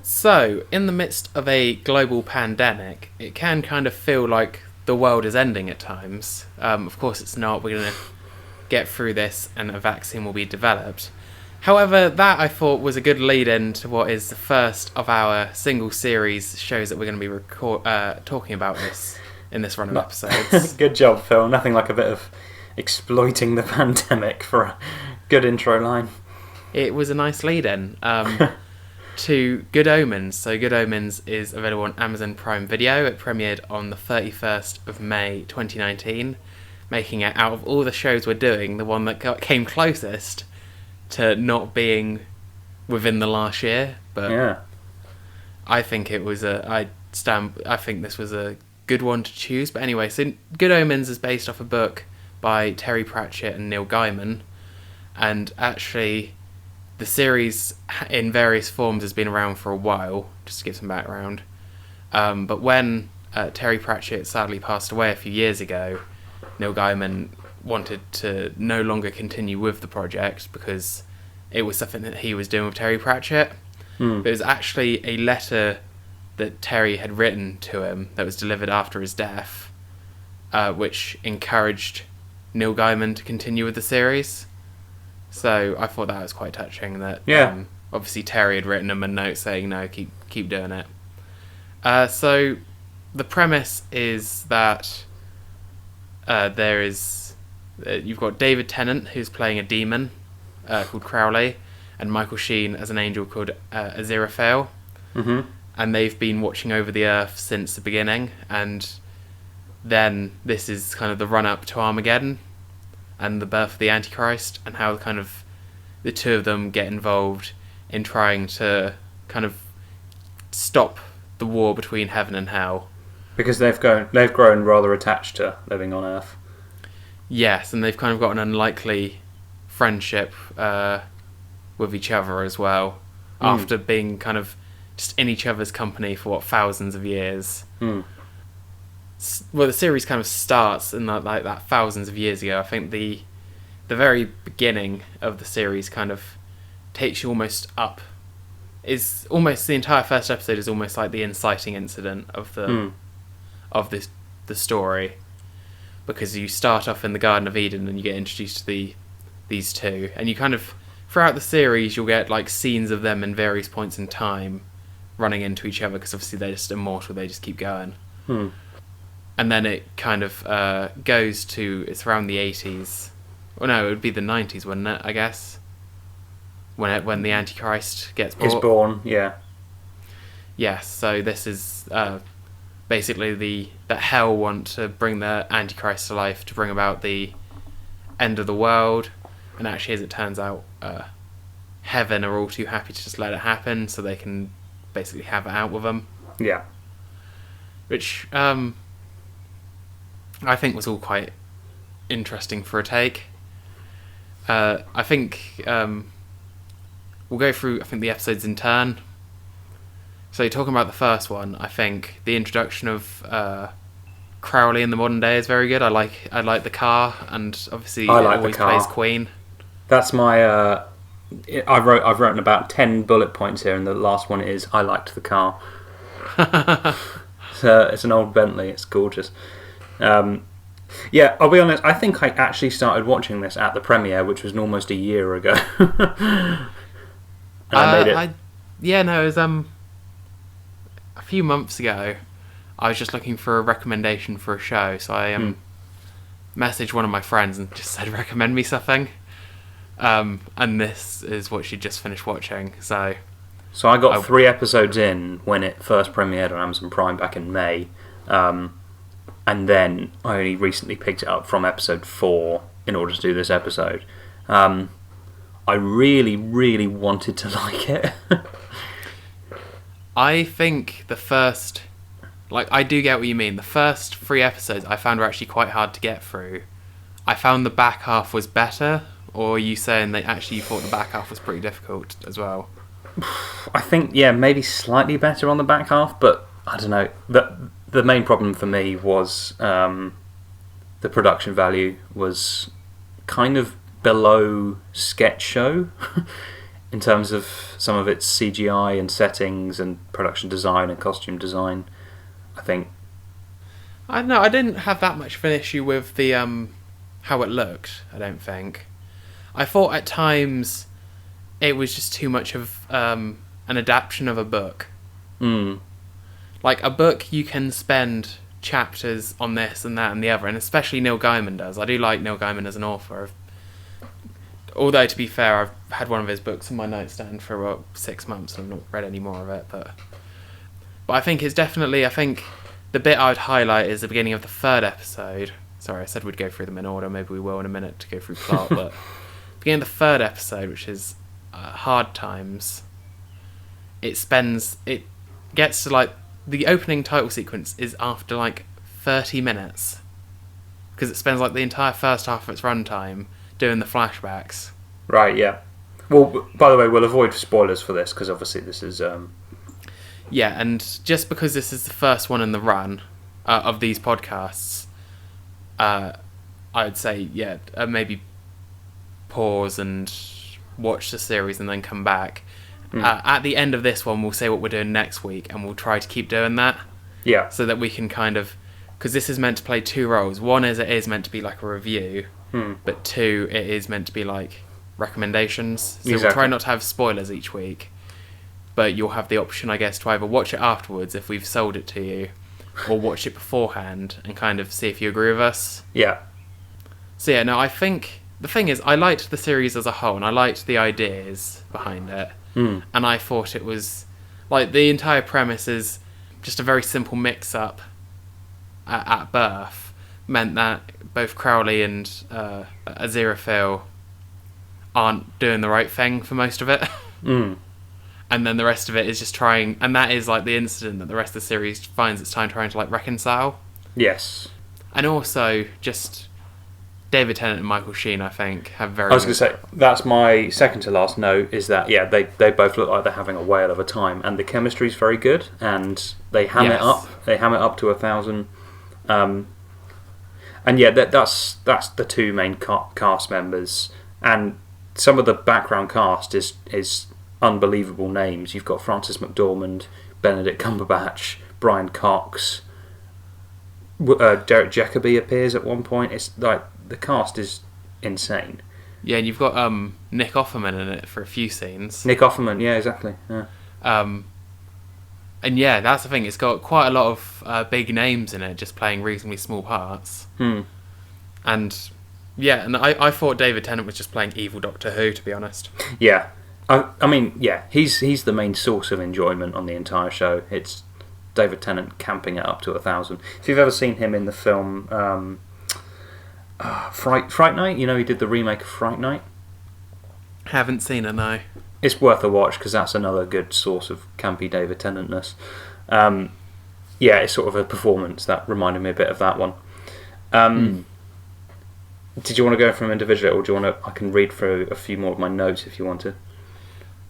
So, in the midst of a global pandemic, it can kind of feel like the world is ending at times. Of course, it's not. We're going to get through this and a vaccine will be developed. However, that I thought was a good lead-in to what is the first of our single series shows that we're going to be talking about this in this run of episodes. Good job, Phill. Nothing like a bit of exploiting the pandemic for a good intro line. It was a nice lead-in to Good Omens. So Good Omens is available on Amazon Prime Video. It premiered on the 31st of May 2019, making it, out of all the shows we're doing, the one that came closest to not being within the last year. But yeah, I think it was I think this was a good one to choose. But anyway, so Good Omens is based off a book by Terry Pratchett and Neil Gaiman, and actually the series in various forms has been around for a while, just to give some background. But when Terry Pratchett sadly passed away a few years ago, Neil Gaiman wanted to no longer continue with the project because it was something that he was doing with Terry Pratchett. But it was actually a letter that Terry had written to him that was delivered after his death, which encouraged Neil Gaiman to continue with the series. So I thought that was quite touching that obviously Terry had written him a note saying, no, keep doing it. So the premise is that you've got David Tennant, who's playing a demon called Crowley, and Michael Sheen as an angel called Aziraphale. Mm-hmm. And they've been watching over the Earth since the beginning, and then this is kind of the run-up to Armageddon and the birth of the Antichrist, and how kind of the two of them get involved in trying to kind of stop the war between heaven and hell. Because they've grown rather attached to living on Earth. Yes, and they've kind of got an unlikely friendship with each other as well, after being kind of just in each other's company for thousands of years. Well, the series kind of starts in that thousands of years ago. I think the very beginning of the series kind of takes you almost up. Is almost the entire first episode is almost like the inciting incident of the story, because you start off in the Garden of Eden and you get introduced to these two, and you kind of throughout the series you'll get like scenes of them in various points in time running into each other, because obviously they're just immortal, they just keep going. And then it kind of goes to, it's around the 80s. Well, no, it would be the 90s, wouldn't it, I guess? When the Antichrist gets born. Is born, yeah. Yes, so this is basically that hell want to bring the Antichrist to life to bring about the end of the world. And actually, as it turns out, heaven are all too happy to just let it happen, so they can basically have it out with them. Yeah. Which I think was all quite interesting for a take. I think we'll go through the episodes in turn. So talking about the first one, I think the introduction of Crowley in the modern day is very good. I like the car, and obviously it always plays Queen. That's my I've written about 10 bullet points here, and the last one is I liked the car. It's an old Bentley. It's gorgeous. Yeah, I'll be honest, I think I actually started watching this at the premiere, which was almost a year ago. And I made it. It was a few months ago. I was just looking for a recommendation for a show, so I messaged one of my friends and just said, recommend me something. And this is what she just finished watching. So I got 3 episodes in when it first premiered on Amazon Prime back in May. And then I only recently picked it up from episode 4 in order to do this episode. I really, really wanted to like it. I think the first... I do get what you mean. The first 3 episodes I found were actually quite hard to get through. I found the back half was better, or are you saying that actually you thought the back half was pretty difficult as well? I think, maybe slightly better on the back half, but I don't know. The main problem for me was the production value was kind of below sketch show. in terms of some of its CGI and settings and production design and costume design. I think. I don't know. I didn't have that much of an issue with the how it looked. I don't think. I thought at times it was just too much of an adaptation of a book. Like a book, you can spend chapters on this and that and the other, and especially Neil Gaiman does. I do like Neil Gaiman as an author. Although, to be fair, I've had one of his books on my nightstand for about 6 months and I've not read any more of it. But I think it's definitely... I think the bit I would highlight is the beginning of the 3rd episode. Sorry, I said we'd go through them in order. Maybe we will in a minute to go through plot. But beginning of the 3rd episode, which is Hard Times, it gets to, like... The opening title sequence is after, like, 30 minutes. Because it spends, like, the entire first half of its runtime doing the flashbacks. Right, yeah. Well, by the way, we'll avoid spoilers for this, because obviously this is... Yeah, and just because this is the first one in the run of these podcasts, I would say, yeah, maybe pause and watch the series and then come back. At the end of this one, we'll say what we're doing next week, and we'll try to keep doing that. Yeah. So that we can kind of... Because this is meant to play 2 roles. One is it is meant to be like a review, but 2, it is meant to be like recommendations. So exactly. We'll try not to have spoilers each week, but you'll have the option, I guess, to either watch it afterwards if we've sold it to you, or watch it beforehand and kind of see if you agree with us. Yeah. So yeah, no, I think... The thing is, I liked the series as a whole, and I liked the ideas behind it. And I thought it was... Like, the entire premise is just a very simple mix-up at birth. Meant that both Crowley and Aziraphale aren't doing the right thing for most of it. And then the rest of it is just trying... And that is, like, the incident that the rest of the series finds its time trying to, like, reconcile. Yes. And also, just... David Tennant and Michael Sheen, I think, have very... I was going to say, that's my second to last note, is that, yeah, they both look like they're having a whale of a time, and the chemistry's very good, and they ham it up. They ham it up to 1,000. And yeah, that's the 2 main cast members, and some of the background cast is unbelievable names. You've got Frances McDormand, Benedict Cumberbatch, Brian Cox, Derek Jacobi appears at one point. It's like... The cast is insane. Yeah, and you've got Nick Offerman in it for a few scenes. Nick Offerman, yeah, exactly. Yeah. And yeah, that's the thing. It's got quite a lot of big names in it, just playing reasonably small parts. And yeah, and I thought David Tennant was just playing evil Doctor Who, to be honest. Yeah, I mean, yeah, he's the main source of enjoyment on the entire show. It's David Tennant camping it up to 1,000. If you've ever seen him in the film. Fright Night, you know, he did the remake of Fright Night. Haven't seen it, no. It's worth a watch because that's another good source of campy David Tennantness. Yeah, it's sort of a performance that reminded me a bit of that one. Did you want to go from individually, or do you want to? I can read through a few more of my notes if you want to.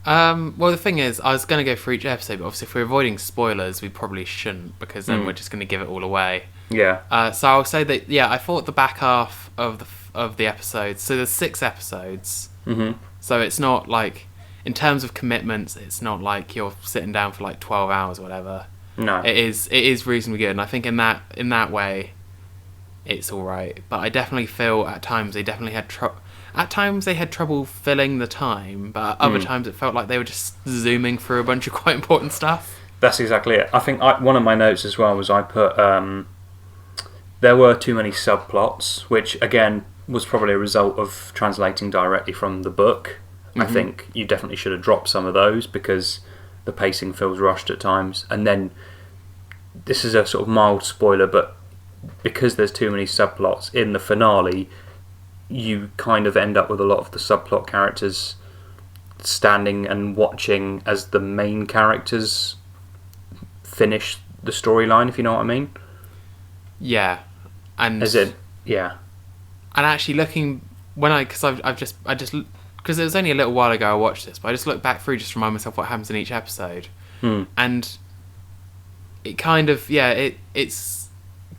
Well, the thing is, I was going to go for each episode, but obviously if we're avoiding spoilers, we probably shouldn't, because then we're just going to give it all away. Yeah. So I'll say that, yeah, I thought the back half of the episodes, so there's 6 episodes, so it's not like, in terms of commitments, it's not like you're sitting down for like 12 hours or whatever. No. It is reasonably good, and I think in that way, it's alright. But I definitely feel at times they definitely had trouble filling the time, but at other times it felt like they were just zooming through a bunch of quite important stuff. That's exactly it. I think one of my notes as well was I put there were too many subplots, which again was probably a result of translating directly from the book. I think you definitely should have dropped some of those because the pacing feels rushed at times. And then this is a sort of mild spoiler, but because there's too many subplots in the finale, you kind of end up with a lot of the subplot characters standing and watching as the main characters finish the storyline, if you know what I mean. Yeah, and yeah. And actually, looking because it was only a little while ago I watched this, but I just looked back through just to remind myself what happens in each episode, and it kind of it's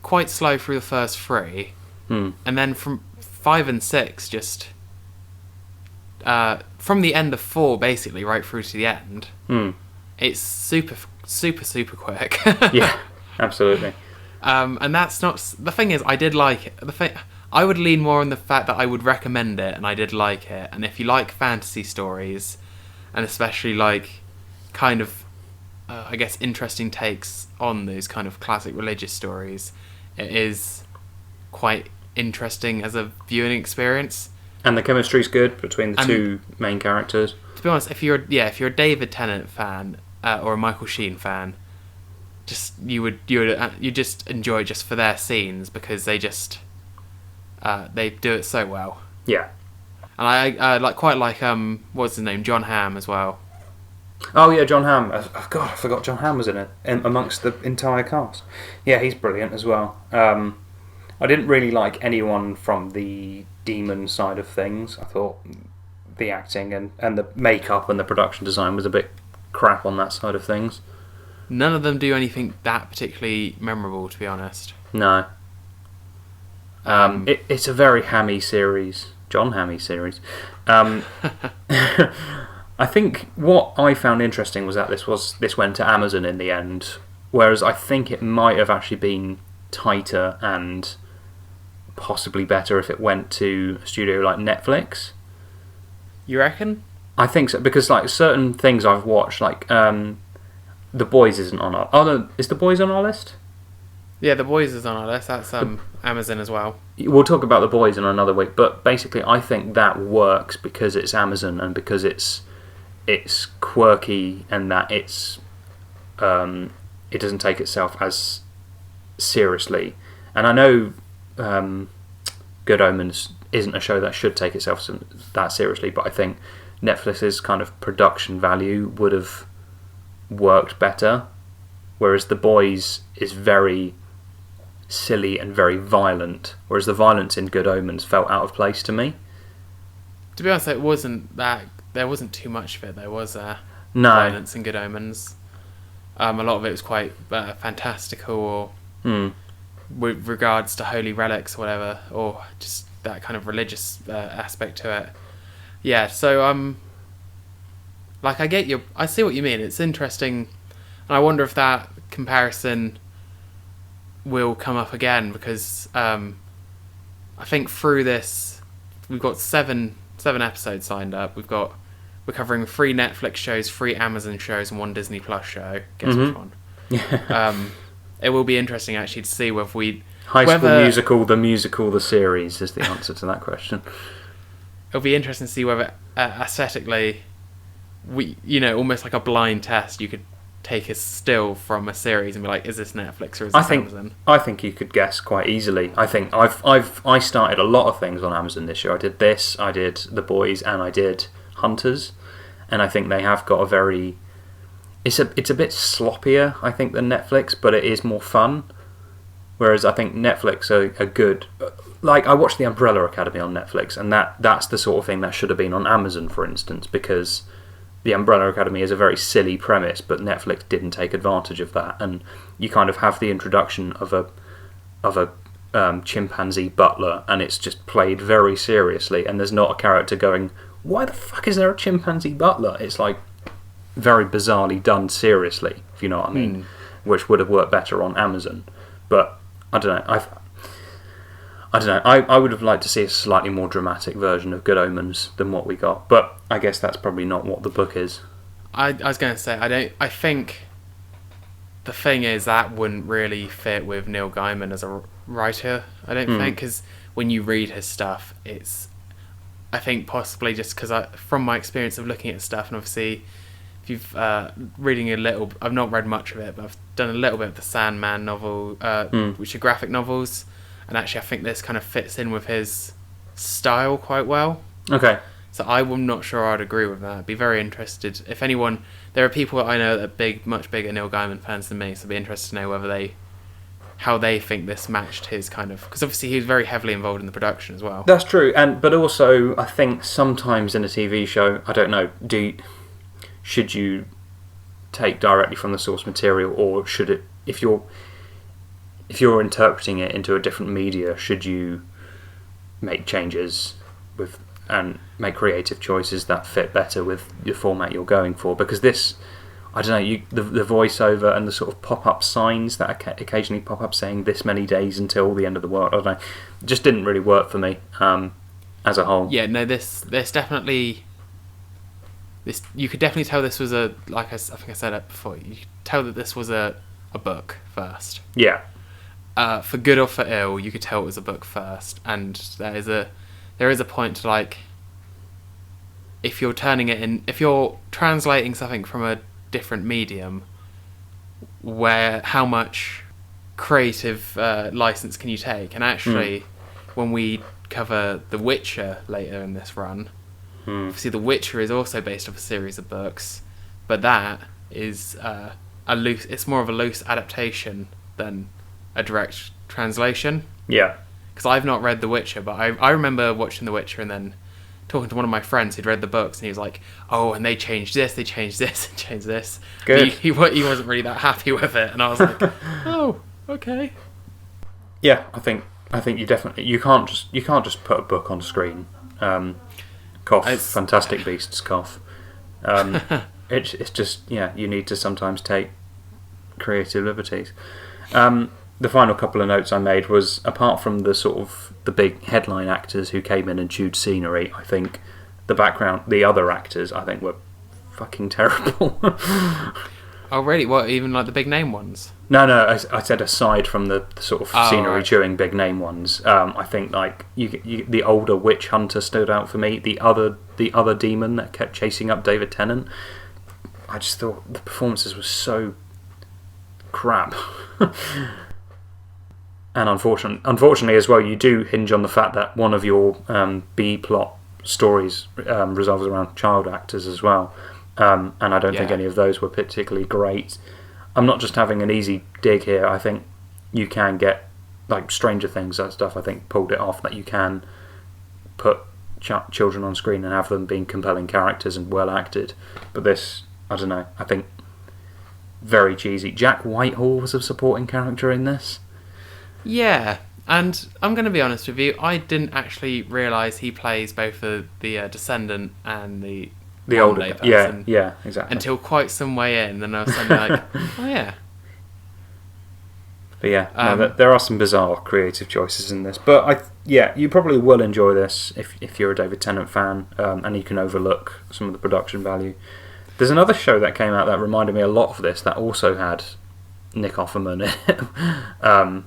quite slow through the first 3, and then from 5 and 6 just from the end of 4 basically right through to the end. It's super quick. Yeah, absolutely. And that's not the thing. Is I did like it. I would lean more on the fact that I would recommend it, and I did like it. And if you like fantasy stories, and especially like kind of I guess interesting takes on those kind of classic religious stories, it is quite interesting as a viewing experience. And the chemistry's good between the two main characters. To be honest, if you're a David Tennant fan or a Michael Sheen fan, you just enjoy it just for their scenes, because they do it so well. Yeah. And I quite like what's his name, John Hamm as well. Oh yeah, John Hamm. God, I forgot John Hamm was in it, amongst the entire cast. Yeah, he's brilliant as well. I didn't really like anyone from the demon side of things. I thought the acting and the makeup and the production design was a bit crap on that side of things. None of them do anything that particularly memorable, to be honest. No. It's a very hammy series. John Hammy series. I think what I found interesting was that this went to Amazon in the end, whereas I think it might have actually been tighter and possibly better if it went to a studio like Netflix. You reckon? I think so, because like certain things I've watched, like The Boys isn't on our... Oh no, is The Boys on our list? Yeah, The Boys is on our list. That's Amazon as well. We'll talk about The Boys in another week, but basically I think that works because it's Amazon and because it's quirky, and that it doesn't take itself as seriously. And I know Good Omens isn't a show that should take itself that seriously, but I think Netflix's kind of production value would have worked better, whereas The Boys is very silly and very violent, whereas the violence in Good Omens felt out of place to me. To be honest, there wasn't too much of it. There was No. violence in Good Omens. A lot of it was quite fantastical, or with regards to holy relics or whatever, or just that kind of religious aspect to it. Yeah, so like I see what you mean. It's interesting, and I wonder if that comparison will come up again, because I think through this we've got seven episodes signed up. We're covering 3 Netflix shows, 3 Amazon shows, and 1 Disney Plus show. Guess which one? It will be interesting actually to see whether High School Musical, the series is the answer to that question. It'll be interesting to see whether aesthetically, almost like a blind test, you could take a still from a series and be like, is this Netflix or is this Amazon? I think you could guess quite easily. I think I started a lot of things on Amazon this year. I did this, I did The Boys, and I did Hunters, and I think they have got a very... It's a bit sloppier, I think, than Netflix, but it is more fun. Whereas I think Netflix are good. Like, I watched The Umbrella Academy on Netflix, and that's the sort of thing that should have been on Amazon, for instance, because The Umbrella Academy is a very silly premise, but Netflix didn't take advantage of that, and you kind of have the introduction of a chimpanzee butler, and it's just played very seriously, and there's not a character going, why the fuck is there a chimpanzee butler? It's like very bizarrely done seriously, if you know what I mean, which would have worked better on Amazon. But I don't know. I would have liked to see a slightly more dramatic version of Good Omens than what we got, but I guess that's probably not what the book is. I was going to say, I think the thing is that wouldn't really fit with Neil Gaiman as a writer, I don't think, because when you read his stuff, I think possibly just because from my experience of looking at stuff, and obviously if you've reading a little, I've not read much of it, but I've done a little bit of the Sandman novel, which are graphic novels, and actually I think this kind of fits in with his style quite well. Okay. So I'm not sure I'd agree with that. I'd be very interested. If anyone, there are people that I know that are much bigger Neil Gaiman fans than me, so I'd be interested to know how they think this matched his kind of... Because obviously he was very heavily involved in the production as well. That's true, but also I think sometimes in a TV show, I don't know, should you take directly from the source material, or should it, if you're interpreting it into a different media, should you make changes with and make creative choices that fit better with the format you're going for. Because this, I don't know, the voiceover and the sort of pop-up signs that occasionally pop up saying this many days until the end of the world, I don't know, just didn't really work for me as a whole. Yeah, no, this definitely... you could definitely tell this was I think I said it before, you could tell that this was a book first. Yeah. For good or for ill, you could tell it was a book first, and there is a point to, like, if you're if you're translating something from a different medium, how much creative license can you take? And actually, when we cover The Witcher later in this run, obviously The Witcher is also based off a series of books, but that is it's more of a loose adaptation than a direct translation. Yeah. Because I've not read The Witcher, but I remember watching The Witcher and then talking to one of my friends who'd read the books, and he was like, "Oh, and they changed this, and changed this." Good. He wasn't really that happy with it, and I was like, "Oh, okay." Yeah, I think you can't just put a book on screen. Fantastic Beasts cough. It's just, yeah, you need to sometimes take creative liberties. The final couple of notes I made was, apart from the sort of the big headline actors who came in and chewed scenery, I think the other actors, I think, were fucking terrible. Oh, really? What, even like the big name ones? No, I said aside from the sort of scenery chewing big name ones, I think like the older witch hunter stood out for me. The other demon that kept chasing up David Tennant, I just thought the performances were so crap. And unfortunately as well, you do hinge on the fact that one of your B plot stories revolves around child actors as well, and I don't think any of those were particularly great. I'm not just having an easy dig here. I think you can get, like, Stranger Things, that stuff, I think pulled it off, that you can put children on screen and have them being compelling characters and well acted. But this, I don't know, I think very cheesy. Jack Whitehall was a supporting character in this. Yeah, and I'm going to be honest with you, I didn't actually realise he plays both the Descendant and the older person. Yeah, exactly. Until quite some way in, and I was suddenly like, oh yeah. But yeah, there are some bizarre creative choices in this. But you probably will enjoy this if you're a David Tennant fan, and you can overlook some of the production value. There's another show that came out that reminded me a lot of this that also had Nick Offerman in it.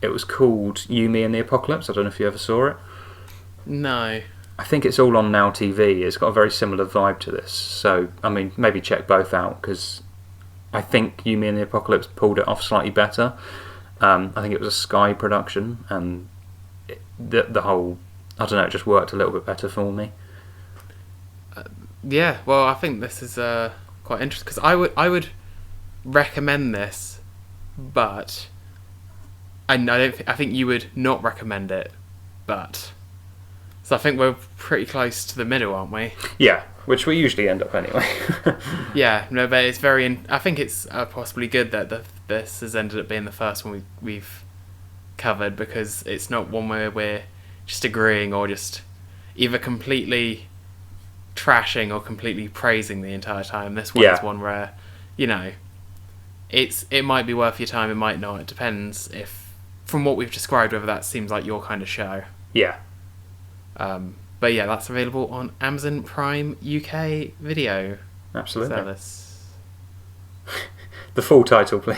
It was called You, Me and the Apocalypse. I don't know if you ever saw it. No. I think it's all on Now TV. It's got a very similar vibe to this. So, I mean, maybe check both out, because I think You, Me and the Apocalypse pulled it off slightly better. I think it was a Sky production, and the whole, I don't know, it just worked a little bit better for me. Yeah, well, I think this is quite interesting, because I would recommend this, but I think you would not recommend it, but so I think we're pretty close to the middle, aren't we? Yeah, which we usually end up anyway. Yeah, no, but it's I think it's possibly good that this has ended up being the first one we've covered, because it's not one where we're just agreeing or just either completely trashing or completely praising the entire time. This one is one where, you know, it might be worth your time, it might not. It depends if, from what we've described, whether that seems like your kind of show. Yeah. But yeah, that's available on Amazon Prime UK video. Absolutely. Service. The full title, please.